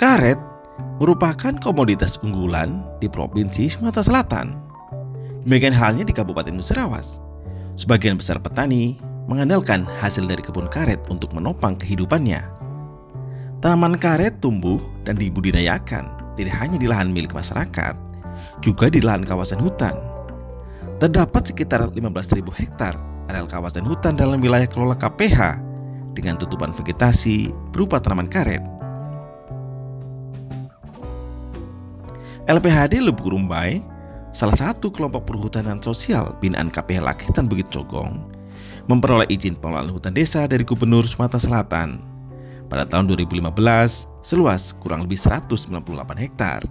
Karet merupakan komoditas unggulan di Provinsi Sumatera Selatan. Demikian halnya di Kabupaten Musirawas. Sebagian besar petani mengandalkan hasil dari kebun karet untuk menopang kehidupannya. Tanaman karet tumbuh dan dibudidayakan tidak hanya di lahan milik masyarakat, juga di lahan kawasan hutan. Terdapat sekitar 15.000 hektar areal kawasan hutan dalam wilayah kelola KPH dengan tutupan vegetasi berupa tanaman karet. LPHD Lebuk Rumbai, salah satu kelompok perhutanan sosial binaan KPH Lakitan Bukit Cogong, memperoleh izin pengelolaan hutan desa dari Gubernur Sumatera Selatan pada tahun 2015 seluas kurang lebih 198 hektar.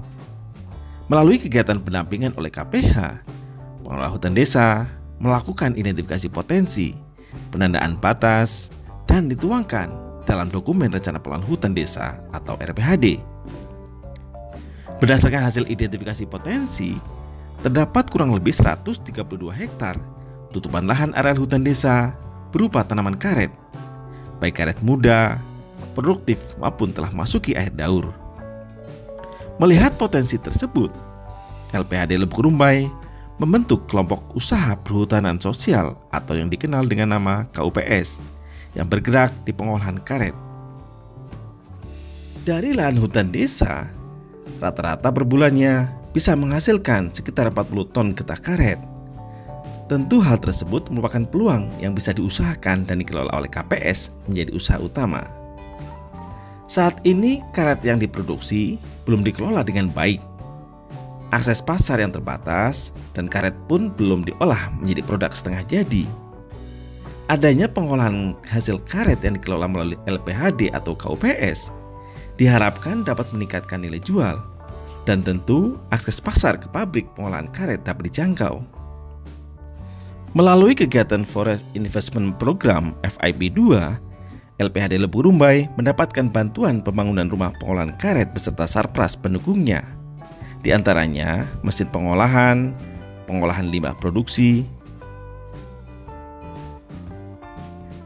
Melalui kegiatan pendampingan oleh KPH, pengelola hutan desa melakukan identifikasi potensi, penandaan batas, dan dituangkan dalam dokumen rencana pengelolaan hutan desa atau RPHD. Berdasarkan hasil identifikasi potensi, terdapat kurang lebih 132 hektar tutupan lahan areal hutan desa berupa tanaman karet, baik karet muda, produktif maupun telah masuki akhir daur. Melihat potensi tersebut, LPHD Lebuk Rumbai membentuk kelompok usaha perhutanan sosial atau yang dikenal dengan nama KUPS yang bergerak di pengolahan karet. Dari lahan hutan desa, rata-rata per bulannya bisa menghasilkan sekitar 40 ton getah karet. Tentu hal tersebut merupakan peluang yang bisa diusahakan dan dikelola oleh KPS menjadi usaha utama. Saat ini karet yang diproduksi belum dikelola dengan baik. Akses pasar yang terbatas dan karet pun belum diolah menjadi produk setengah jadi. Adanya pengolahan hasil karet yang dikelola melalui LPHD atau KUPS diharapkan dapat meningkatkan nilai jual dan tentu akses pasar ke pabrik pengolahan karet dapat dijangkau. Melalui kegiatan Forest Investment Program FIP 2, LPHD Lebuk Rumbai mendapatkan bantuan pembangunan rumah pengolahan karet beserta sarpras pendukungnya. Di antaranya mesin pengolahan, pengolahan limbah produksi,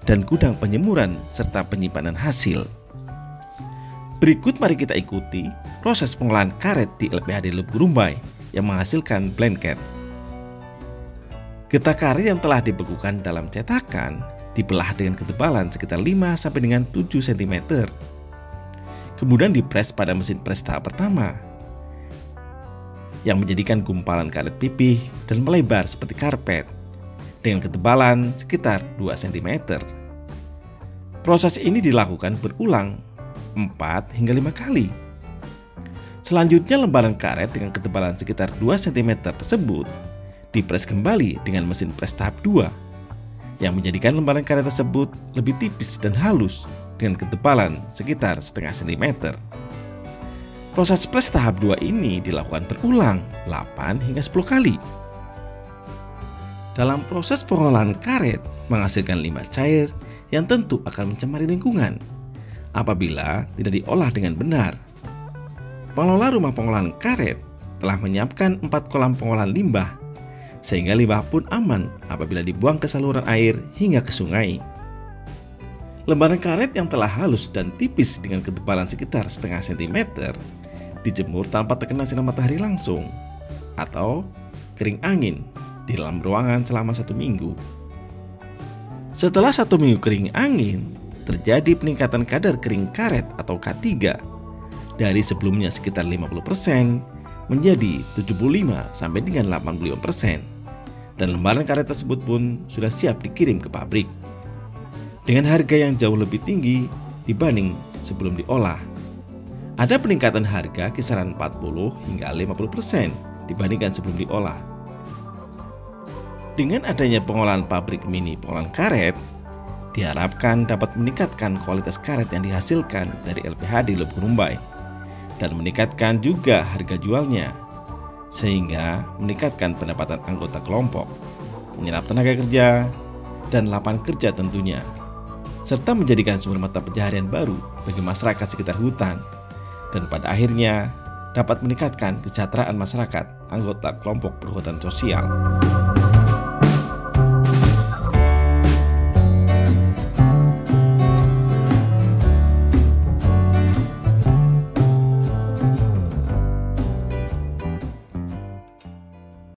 dan gudang penyemuran serta penyimpanan hasil. Berikut mari kita ikuti proses pengolahan karet di LPHD Lebuk Rumbai yang menghasilkan blanket. Getah karet yang telah dibekukan dalam cetakan dibelah dengan ketebalan sekitar 5 sampai dengan 7 cm. Kemudian dipres pada mesin pres tahap pertama yang menjadikan gumpalan karet pipih dan melebar seperti karpet dengan ketebalan sekitar 2 cm. Proses ini dilakukan berulang 4 hingga 5 kali. Selanjutnya lembaran karet dengan ketebalan sekitar 2 cm tersebut dipres kembali dengan mesin pres tahap 2 yang menjadikan lembaran karet tersebut lebih tipis dan halus dengan ketebalan sekitar setengah cm. Proses pres tahap 2 ini dilakukan berulang 8 hingga 10 kali. Dalam proses pengolahan karet menghasilkan limbah cair yang tentu akan mencemari lingkungan apabila tidak diolah dengan benar. Pengelola rumah pengolahan karet telah menyiapkan 4 kolam pengolahan limbah sehingga limbah pun aman apabila dibuang ke saluran air hingga ke sungai. Lembaran karet yang telah halus dan tipis dengan ketebalan sekitar setengah cm dijemur tanpa terkena sinar matahari langsung atau kering angin di dalam ruangan selama 1 minggu. Setelah 1 minggu kering angin, terjadi peningkatan kadar kering karet atau K3 dari sebelumnya sekitar 50% menjadi 75 sampai dengan 85%. Dan lembaran karet tersebut pun sudah siap dikirim ke pabrik dengan harga yang jauh lebih tinggi dibanding sebelum diolah. Ada peningkatan harga kisaran 40 hingga 50% dibandingkan sebelum diolah. Dengan adanya pengolahan pabrik mini pengolahan karet, diharapkan dapat meningkatkan kualitas karet yang dihasilkan dari LPHD Lebuk Rumbai dan meningkatkan juga harga jualnya, sehingga meningkatkan pendapatan anggota kelompok, menyerap tenaga kerja, dan lapangan kerja tentunya, serta menjadikan sumber mata pencaharian baru bagi masyarakat sekitar hutan, dan pada akhirnya dapat meningkatkan kesejahteraan masyarakat anggota kelompok perhutanan sosial.